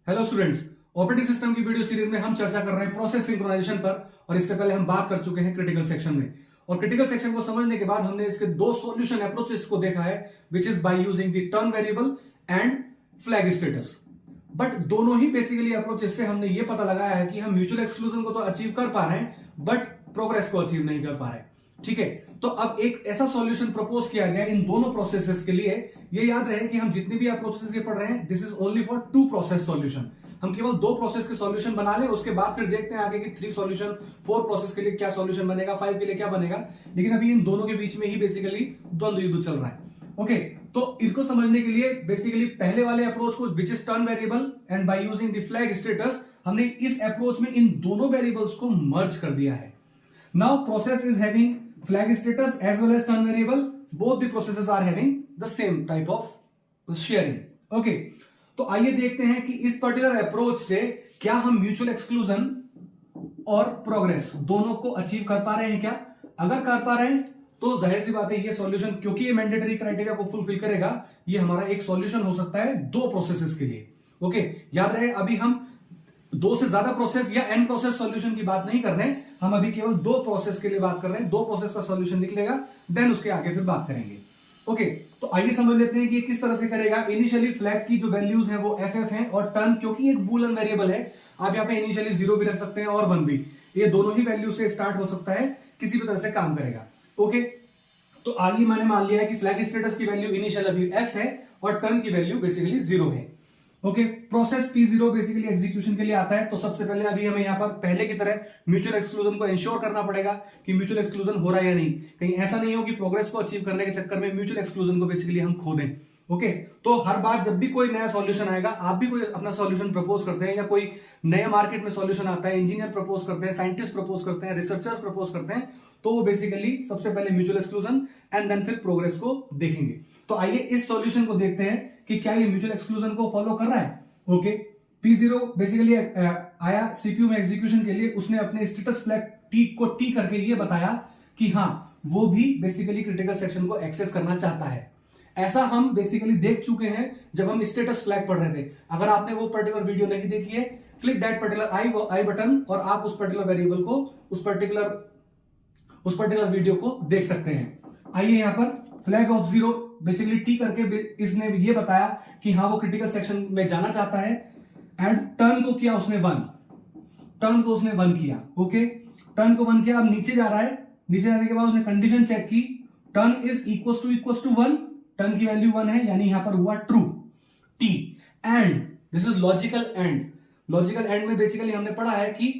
Hello students, operating system की video series में हम चर्चा कर रहे हैं प्रोसेस सिंक्रोनाइजेशन पर। और इससे पहले हम बात कर चुके हैं क्रिटिकल सेक्शन में। और क्रिटिकल सेक्शन को समझने के बाद हमने इसके दो सॉल्यूशन अप्रोचेस को देखा है, which is by using the turn variable and flag status. But दोनों ही बेसिकली अप्रोचेस से हमने ये पता लगाया है कि हम म्यूचुअल एक्सक्लूजन को तो अचीव कर पा रहे हैं, बट प्रोग्रेस को अचीव नहीं कर पा रहे हैं। ठीक है, तो अब एक ऐसा सॉल्यूशन प्रपोज किया गया इन दोनों प्रोसेसेस के लिए। ये याद रहे कि हम जितनी भी अप्रोचेस ये पढ़ रहे हैं, this is only for two process solution. हम केवल दो प्रोसेस के सॉल्यूशन बना लें, उसके बाद फिर देखते हैं आगे की 3 सॉल्यूशन, 4 प्रोसेस के लिए क्या सॉल्यूशन बनेगा, 5 के लिए क्या बनेगा। लेकिन अभी इन दोनों के बीच में ही बेसिकली द्वंद्व युद्ध चल रहा है। ओके, तो इसको समझने के लिए बेसिकली पहले वाले अप्रोच को, which is turn variable and by using the flag status, हमने इस अप्रोच में इन दोनों वेरिएबल्स को मर्ज कर दिया है। Now process is having flag status as well as turn variable, both the processes are having the same type of sharing. Okay, तो आइए देखते हैं कि इस पर्टिकुलर अप्रोच से क्या हम म्यूचुअल एक्सक्लूजन और प्रोग्रेस दोनों को अचीव कर पा रहे हैं क्या। अगर कर पा रहे हैं तो जाहिर सी बात है ये सॉल्यूशन, क्योंकि ये मैंडेटरी क्राइटेरिया को फुलफिल करेगा, ये हमारा एक सॉल्यूशन हो सकता है दो प्रोसेसेस के लिए। ओके, याद रहे अभी हम दो से ज्यादा प्रोसेस या एन प्रोसेस सॉल्यूशन की बात नहीं कर रहे हैं, हम अभी केवल दो प्रोसेस के लिए बात कर रहे हैं। दो प्रोसेस का सॉल्यूशन निकलेगा, देन उसके आगे फिर बात करेंगे। ओके, तो आइए समझ लेते हैं कि किस तरह से करेगा। इनिशियली फ्लैग की जो वैल्यूज है वो एफ है, और टर्न क्योंकि एक बूलियन वेरिएबल है, आप यहाँ पे इनिशियली 0 भी रख सकते हैं और 1 भी, ये दोनों ही वैल्यू से स्टार्ट हो सकता है, किसी भी तरह से काम करेगा। ओके, तो आगे मैंने मान लिया है कि फ्लैग स्टेटस की वैल्यू इनिशियल अभी एफ है और टर्न की वैल्यू बेसिकली 0 है। Okay, process P0 basically execution के लिए आता है। तो सबसे पहले अभी हमें यहाँ पर पहले की तरह म्यूचुअल एक्सक्लूजन को इंश्योर करना पड़ेगा कि म्यूचुअल एक्सक्लूजन हो रहा है या नहीं। कहीं ऐसा नहीं हो कि प्रोग्रेस को अचीव करने के चक्कर में म्यूचुअल एक्सक्लूजन को बेसिकली हम खो दें। ओके, तो हर बार जब भी कोई नया सॉल्यूशन आएगा, आप भी कोई अपना सॉल्यूशन प्रपोज करते हैं या कोई नया मार्केट में सॉल्यूशन आता है, इंजीनियर प्रपोज करते हैं, साइंटिस्ट प्रपोज करते हैं, रिसर्चर्स प्रपोज करते हैं, तो वो बेसिकली सबसे पहले म्यूचुअल एक्सक्लूजन एंड देन फिर प्रोग्रेस को देखेंगे। तो आइए इस सॉल्यूशन को देखते हैं कि क्या ये म्यूचुअल एक्सक्लूजन को फॉलो कर रहा है। ओके, P0 बेसिकली आया सीपीयू में एग्जीक्यूशन के लिए, उसने अपने स्टेटस फ्लैग टी को टी करके ये बताया कि हाँ वो भी बेसिकली क्रिटिकल सेक्शन को एक्सेस करना चाहता है। ऐसा हम बेसिकली देख चुके हैं जब हम स्टेटस फ्लैग पढ़ रहे थे। अगर आपने वो पर्टिकुलर वीडियो नहीं देखी है, click that particular I button और आप उस पर्टिकुलर वेरिएबल को, उस पर्टिकुलर वीडियो को देख सकते हैं। आइए यहां पर फ्लैग ऑफ 0 बेसिकली टी करके इसने ये बताया कि हाँ वो क्रिटिकल सेक्शन में जाना चाहता है। एंड टर्न को किया उसने 1, टर्न को उसने 1 किया। ओके, टर्न को 1 किया, अब नीचे जा रहा है। नीचे जाने के बाद उसने कंडीशन चेक की, turn is equal to 1, turn की वैल्यू 1 है, यानी यहां पर हुआ true T. And this is logical and. Logical and में बेसिकली हमने पढ़ा है कि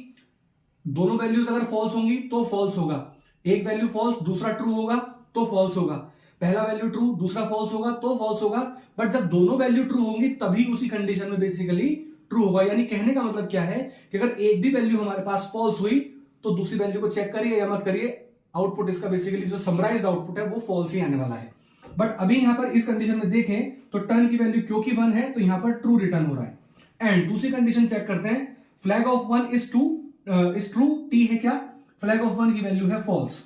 दोनों वैल्यूज अगर फॉल्स होंगी तो फॉल्स होगा, एक वैल्यू फॉल्स दूसरा ट्रू होगा तो फॉल्स होगा, पहला वैल्यू ट्रू दूसरा फॉल्स होगा तो फॉल्स होगा। बट जब दोनों वैल्यू ट्रू होंगी तभी उसी कंडीशन में बेसिकली ट्रू होगा। यानी कहने का मतलब क्या है कि अगर एक भी वैल्यू हमारे पास फॉल्स हुई तो दूसरी वैल्यू को चेक करिए या मत करिए, आउटपुट इसका बेसिकली जो समराइज्ड आउटपुट है वो फॉल्स ही आने वाला है। बट अभी यहां पर इस कंडीशन में देखें तो टर्न की वैल्यू क्योंकि 1 है तो यहां पर ट्रू रिटर्न हो रहा है। एंड दूसरी कंडीशन चेक करते हैं, flag of 1 is true, T है क्या, फ्लैग ऑफ 1 की वैल्यू है फॉल्स,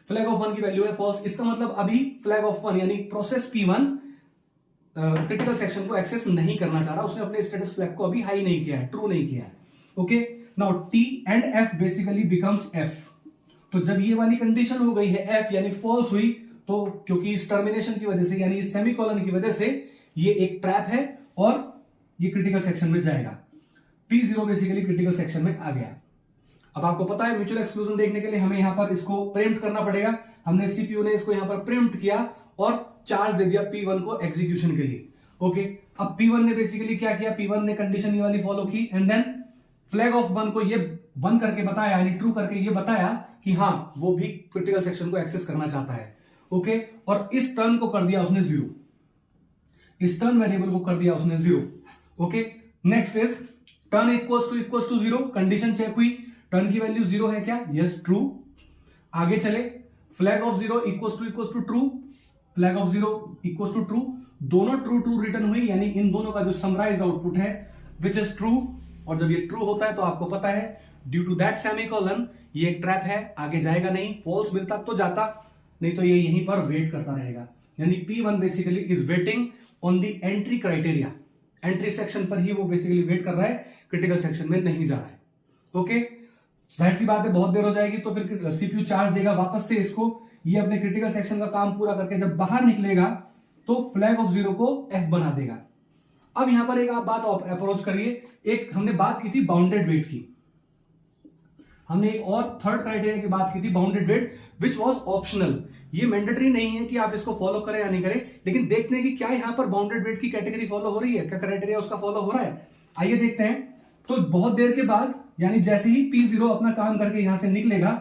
फ्लैग ऑफ 1 की वैल्यू है फॉल्स। इसका मतलब अभी फ्लैग ऑफ 1 यानी प्रोसेस P1 क्रिटिकल सेक्शन को एक्सेस नहीं करना चाह रहा, उसने अपने स्टेटस फ्लैग को अभी हाई नहीं किया है, ट्रू नहीं किया है। Okay, now T and F basically becomes F। तो जब ये वाली कंडीशन हो गई है F यानी फॉल्स हुई, तो क्योंकि इस टर्मिनेशन की वजह से यानी इस सेमीकोलन की वजह से ये एक ट्रैप है और ये क्रिटिकल सेक्शन में जाएगा। P0 बेसिकली क्रिटिकल सेक्शन में आ गया। अब आपको पता है म्यूचुअल एक्सक्लूजन देखने के लिए हमें यहां पर इसको प्रिम्प्ट करना पड़ेगा। हमने सीपीयू ने इसको यहां पर प्रिम्प्ट किया और चार्ज दे दिया P1 को एग्जीक्यूशन के लिए। ओके, अब P1 ने बेसिकली क्या किया, P1 ने कंडीशन ये वाली फॉलो की एंड देन फ्लैग ऑफ 1 को ये 1 करके बताया, यानी ट्रू करके ये बताया कि हाँ वो भी क्रिटिकल सेक्शन को एक्सेस करना चाहता है। ओके, और इस टर्न को कर दिया उसने 0, इस टर्न वेरिएबल को कर दिया उसने 0। Okay, next is turn equals to 0, condition check हुई, टर्न की वैल्यू 0 है क्या, यस ट्रू। आगे चले, flag of 0 equals to true, flag of 0 equals to true, दोनों ट्रू रिटर्न हुई, यानी इन दोनों का जो समराइज्ड आउटपुट है विच इज ट्रू। और जब ये ट्रू होता है तो आपको पता है ड्यू टू दैट सेमीकोलन ये एक ट्रैप है, आगे जाएगा नहीं, फॉल्स मिलता तो जाता, नहीं तो ये यहीं पर वेट करता रहेगा। यानी P1 basically is waiting on the entry criteria, entry section पर ही वो बेसिकली वेट कर रहा है, क्रिटिकल सेक्शन में नहीं जा रहा है। ओके, जाहिर सी बात है बहुत देर हो जाएगी तो फिर सीपीयू चार्ज देगा वापस से इसको, ये अपने क्रिटिकल सेक्शन का काम पूरा करके जब बाहर निकलेगा तो फ्लैग ऑफ जीरो को एफ बना देगा। अब यहां पर एक आप बात अप्रोच करिए, एक हमने बात की थी बाउंडेड वेट की, हमने एक और थर्ड क्राइटेरिया की बात की थी bounded wait which was optional. ये मैंडेटरी नहीं है कि आप इसको फॉलो करें या नहीं करें, लेकिन देखते हैं कि क्या यहां पर बाउंडेड वेट की कैटेगरी फॉलो हो रही है, क्या क्राइटेरिया उसका फॉलो हो रहा है। आइए देखते हैं। तो बहुत देर के बाद यानी जैसे ही P0 अपना काम करके यहां से निकलेगा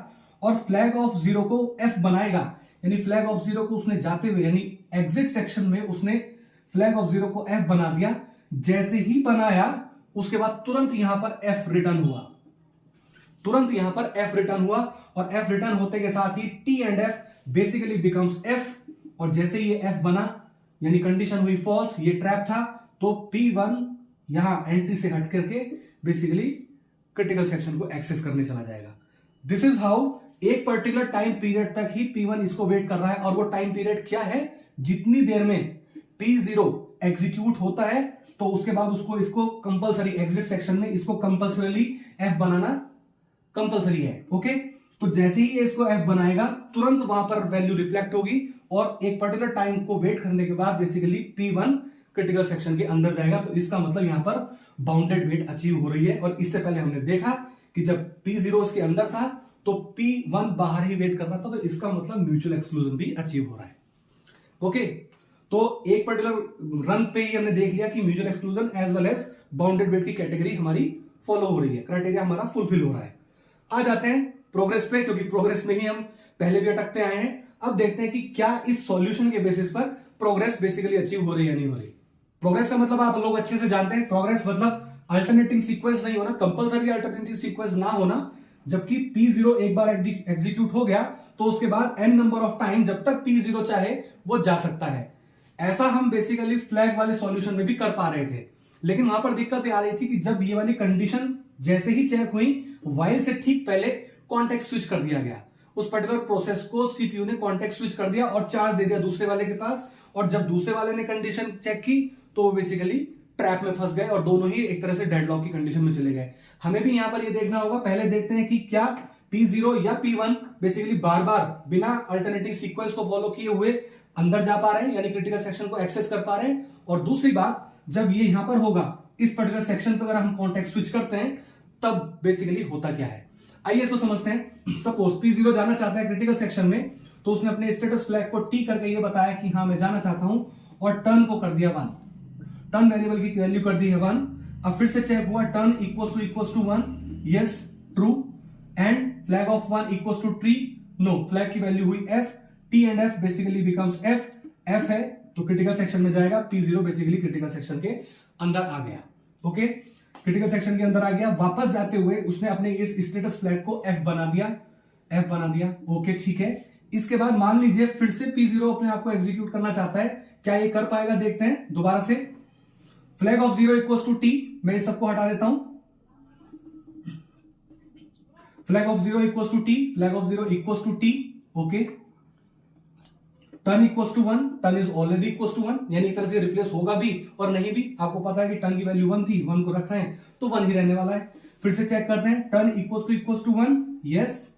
और फ्लैग ऑफ जीरो को F बनाएगा, यानी फ्लैग ऑफ जीरो को उसने जाते हुए यानी एग्जिट सेक्शन में उसने फ्लैग ऑफ जीरो को F बना दिया। जैसे ही बनाया उसके बाद तुरंत यहां पर F रिटर्न हुआ, तुरंत यहां पर F रिटर्न हुआ और F रिटर्न होते के साथ ही T and F basically becomes F। और जैसे ये F बना यानी कंडीशन हुई फॉल्स, ये ट्रैप था, तो P1 यहां एंट्री से हट करके बेसिकली क्रिटिकल सेक्शन को एक्सेस करने चला जाएगा। दिस इज हाउ एक पर्टिकुलर टाइम पीरियड तक ही P1 इसको वेट कर रहा है, और वो टाइम पीरियड क्या है, जितनी देर में P0 एग्जीक्यूट होता है तो उसके बाद उसको इसको कंपलसरी एग्जिट सेक्शन में इसको कंपलसरीली F बनाना कंपलसरी है। ओके, तो जैसे ही ये इसको F बनाएगा तुरंत वहां पर वैल्यू रिफ्लेक्ट होगी और एक पर्टिकुलर टाइम को वेट करने के बाद बेसिकली P1 क्रिटिकल सेक्शन के अंदर जाएगा। तो इसका मतलब यहां पर बाउंडेड वेट अचीव हो रही है। और इससे पहले हमने देखा कि जब P0 इसके अंदर था तो P1 बाहर ही वेट कर रहा था, तो इसका मतलब म्यूचुअल एक्सक्लूजन भी अचीव हो रहा है। ओके, तो एक पर्टिकुलर रन पे ही हमने देख लिया कि mutual exclusion as well as bounded wait की कैटेगरी हमारी फॉलो हो रही है, क्राइटेरिया हमारा फुलफिल हो रहा है। आ जाते हैं प्रोग्रेस पे, क्योंकि प्रोग्रेस में ही हम पहले भी अटकते आए हैं। अब देखते हैं कि क्या इस सॉल्यूशन के बेसिस पर प्रोग्रेस बेसिकली अचीव हो रही है या नहीं हो रही। प्रोग्रेस का मतलब आप लोग अच्छे से जानते हैं, प्रोग्रेस मतलब अल्टरनेटिंग सीक्वेंस नहीं होना, कंपलसरी अल्टरनेटिंग सीक्वेंस ना होना। जबकि P0 एक बार एग्जीक्यूट हो गया तो उसके बाद n नंबर ऑफ टाइम जब तक P0 चाहे वो जा सकता है। ऐसा हम बेसिकली फ्लैग वाले सॉल्यूशन में भी कर पा रहे थे, लेकिन वहां पर दिक्कत ये आ रही थी कि जब ये वाली कंडीशन जैसे ही चेक हुई, व्हाइल से ठीक पहले कॉन्टेक्स्ट स्विच कर दिया गया। उस पर्टिकुलर प्रोसेस को सीपीयू ने कॉन्टेक्स्ट स्विच कर दिया और चार्ज दे दिया दूसरे वाले के पास, और जब दूसरे वाले ने कंडीशन चेक की तो वो बेसिकली ट्रैप में फंस गए और दोनों ही एक तरह से डेडलॉक की कंडीशन में चले गए। हमें भी यहां पर ये देखना होगा, पहले देखते हैं कि क्या P0 या P1 बेसिकली बार बार बिना अल्टरनेटिव सीक्वेंस को फॉलो किए हुए अंदर जा पा रहे हैं, यानी क्रिटिकल सेक्शन को एक्सेस कर पा रहे हैं। और दूसरी बात, जब ये यहां पर होगा इस पर्टिकुलर सेक्शन पर अगर हम कॉन्टेक्स्ट स्विच करते हैं तब बेसिकली होता क्या है, आइए इसको समझते हैं। सपोज P0 जाना चाहता है क्रिटिकल सेक्शन में, तो उसने अपने स्टेटस फ्लैग को टी करके ये बताया कि हाँ मैं जाना चाहता हूं, और टर्न को कर दिया 1, टर्न वेरिएबल की वैल्यू कर दी है 1। अब फिर से चेक हुआ, turn equals to 1, yes true, and flag of 1 equals to true, no, flag की वैल्यू हुई F, T and F basically becomes F, F है तो क्रिटिकल सेक्शन में जाएगा, P0 बेसिकली क्रिटिकल सेक्शन के अंदर आ गया। ओके, क्रिटिकल सेक्शन के अंदर आ गया, वापस जाते हुए उसने अपने इस स्टेटस फ्लैग को F बना दिया। ओके ठीक है, इसके बाद मान लीजिए फिर से P0 अपने आप को एग्जीक्यूट करना चाहता है, क्या ये कर पाएगा देखते हैं दोबारा से। Flag of 0 equals to T, मैं इस सबको हटा देता हूं, flag of 0 equals to T, flag of 0 equals to T. Okay, turn equals to 1, turn is already equals to 1, यानी एक तरह से रिप्लेस होगा भी और नहीं भी। आपको पता है कि टर्न की वैल्यू 1 थी, 1 को रख रहे हैं तो 1 ही रहने वाला है। फिर से चेक करते हैं, turn equals to 1, yes,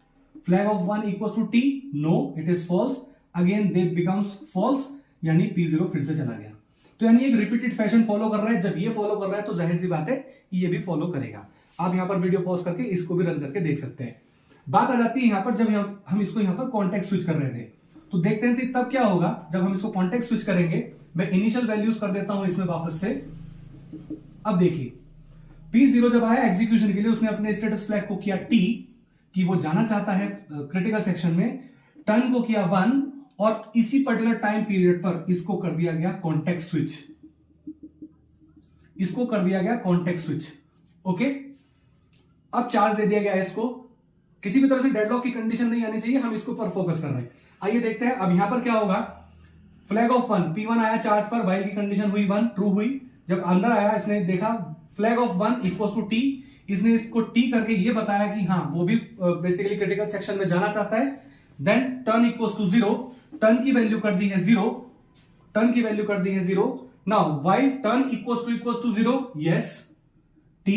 flag of 1 equals to T, no, it is false, again they becomes false, यानी P0 फिर से चला गया। तो यानी एक रिपीटेड फैशन फॉलो कर रहा है। जब ये फॉलो कर रहा है तो जाहिर सी बात है ये भी फॉलो करेगा। आप यहां पर वीडियो पॉज करके इसको भी रन करके देख सकते हैं। बात आ जाती है यहां पर, जब हम इसको यहां पर कॉन्टेक्स्ट स्विच कर रहे थे, तो देखते हैं तब क्या होगा जब हम इसको कॉन्टेक्स्ट स्विच करेंगे। मैं इनिशियल वैल्यूज कर देता हूं इसमें वापस से। अब देखिए P0 जब आया एग्जीक्यूशन के लिए, उसने अपने स्टेटस फ्लैग को किया T कि वो जाना चाहता है क्रिटिकल सेक्शन में, टर्न को किया 1, और इसी पर्टिकुलर टाइम पीरियड पर इसको कर दिया गया कॉन्टेक्स्ट स्विच, इसको कर दिया गया कॉन्टेक्स्ट स्विच। ओके, अब चार्ज दे दिया गया है इसको, किसी भी तरह से डेडलॉक की कंडीशन नहीं आनी चाहिए, हम इसको पर फोकस कर रहे हैं। आइए देखते हैं अब यहां पर क्या होगा। फ्लैग ऑफ 1, P1 आया चार्ज पर, व्हाइल की कंडीशन हुई 1, ट्रू हुई। जब अंदर आया इसने देखा flag of 1 equals to T, इसने इसको टी करके ये बताया कि हाँ वो भी बेसिकली क्रिटिकल सेक्शन में जाना चाहता है। Then turn equals to 0, turn की वैल्यू कर दी है 0, टर्न की वैल्यू कर दी है 0, now why turn equals to 0, yes T,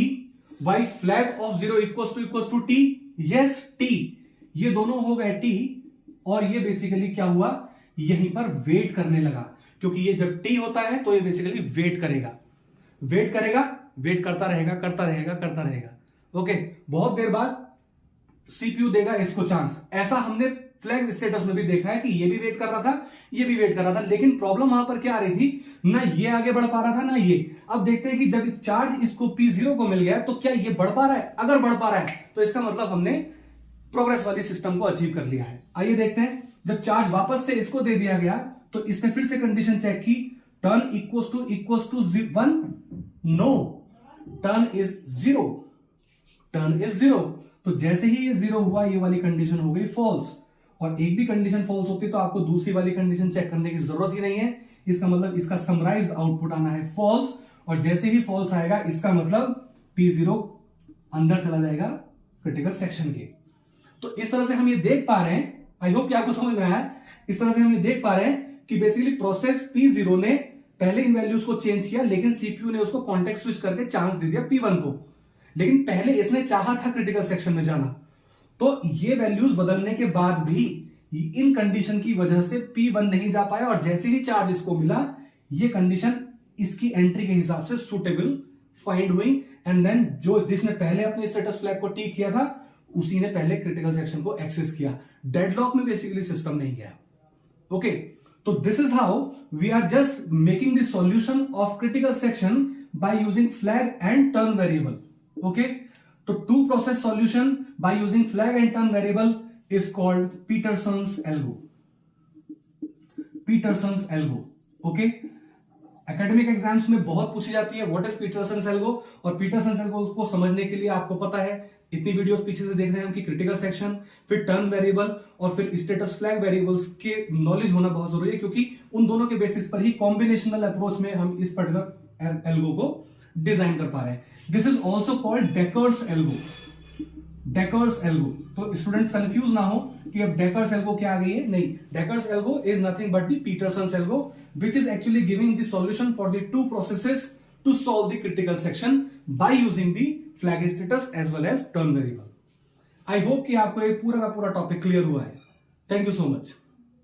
why flag of 0 equals to T, yes T, ये दोनों हो गए टी, और ये बेसिकली क्या हुआ, यहीं पर वेट करने लगा, क्योंकि ये जब टी होता है तो ये बेसिकली वेट करेगा, वेट करता रहेगा। ओके, बहुत देर बाद सीपीयू देगा इसको चांस। ऐसा हमने फ्लैग स्टेटस में भी देखा है कि ये भी वेट कर रहा था, ये भी वेट कर रहा था, लेकिन प्रॉब्लम वहां पर क्या आ रही थी, ना ये आगे बढ़ पा रहा था ना ये। अब देखते हैं कि जब इस चार्ज इसको P0 को मिल गया तो क्या ये बढ़ पा रहा है? अगर बढ़ पा रहा है तो इसका मतलब हमने प्रोग्रेस वाली सिस्टम को अचीव कर लिया है। आइए देखते हैं, जब चार्ज वापस से इसको दे दिया गया तो इसने फिर से कंडीशन चेक की, turn equals to 1, no, turn is 0। तो जैसे ही ये 0 हुआ, ये वाली कंडीशन हो गई फॉल्स, और एक भी कंडीशन फॉल्स होती तो आपको दूसरी वाली कंडीशन चेक करने की जरूरत ही नहीं है। इसका मतलब इसका समराइज्ड आउटपुट आना है फॉल्स, और जैसे ही फॉल्स आएगा इसका मतलब P0 अंदर चला जाएगा क्रिटिकल सेक्शन के। तो इस तरह से हम ये देख पा रहे हैं, आई होप कि आपको समझ में आया, इस तरह से हम ये देख पा रहे हैं कि बेसिकली प्रोसेस P0 ने पहले इन वैल्यूज को चेंज किया, लेकिन सीपीयू ने उसको कॉन्टेक्स्ट स्विच करके चांस दे दिया P1 को, लेकिन पहले इसने चाहा था क्रिटिकल सेक्शन में जाना। तो ये वैल्यूज बदलने के बाद भी इन कंडीशन की वजह से P1 नहीं जा पाया, और जैसे ही चार्ज इसको मिला, ये कंडीशन इसकी एंट्री के हिसाब से सुटेबल फाइंड हुई, एंड देन जिसने पहले अपने स्टेटस फ्लैग को टी किया था उसी ने पहले क्रिटिकल सेक्शन को एक्सेस किया। डेडलॉक में बेसिकली सिस्टम नहीं गया। ओके, तो this is how we are just making the solution of critical section by using flag and turn variable. Okay, तो two process solution by using flag and turn variable is called Peterson's algo. Okay, academic exams में बहुत पूछी जाती है what is पीटरसन्स algo, और पीटरसन्स algo को समझने के लिए आपको पता है, इतनी वीडियोस पीछे से देख रहे हैं हम कि क्रिटिकल सेक्शन, फिर टर्न वेरिएबल और फिर स्टेटस फ्लैग वेरिएबल्स के नॉलेज होना बहुत जरूरी है, क्योंकि उन दोनों के बेसिस पर ही कॉम्बिनेशनल अप्रोच में हम इस पर्टिकुलर एल्गो को डिजाइन कर पा रहे हैं। This is also called Dekker's algo. तो स्टूडेंट्स कंफ्यूज ना हो कि अब डेकर्स एल्गो क्या आ गई है, नहीं, Dekker's algo is nothing but the Peterson's algo, which is actually giving the solution for the two processes to solve the critical section by using the flag status as well as turn variable. I hope कि आपको ये पूरा का पूरा topic clear हुआ है। Thank you so much.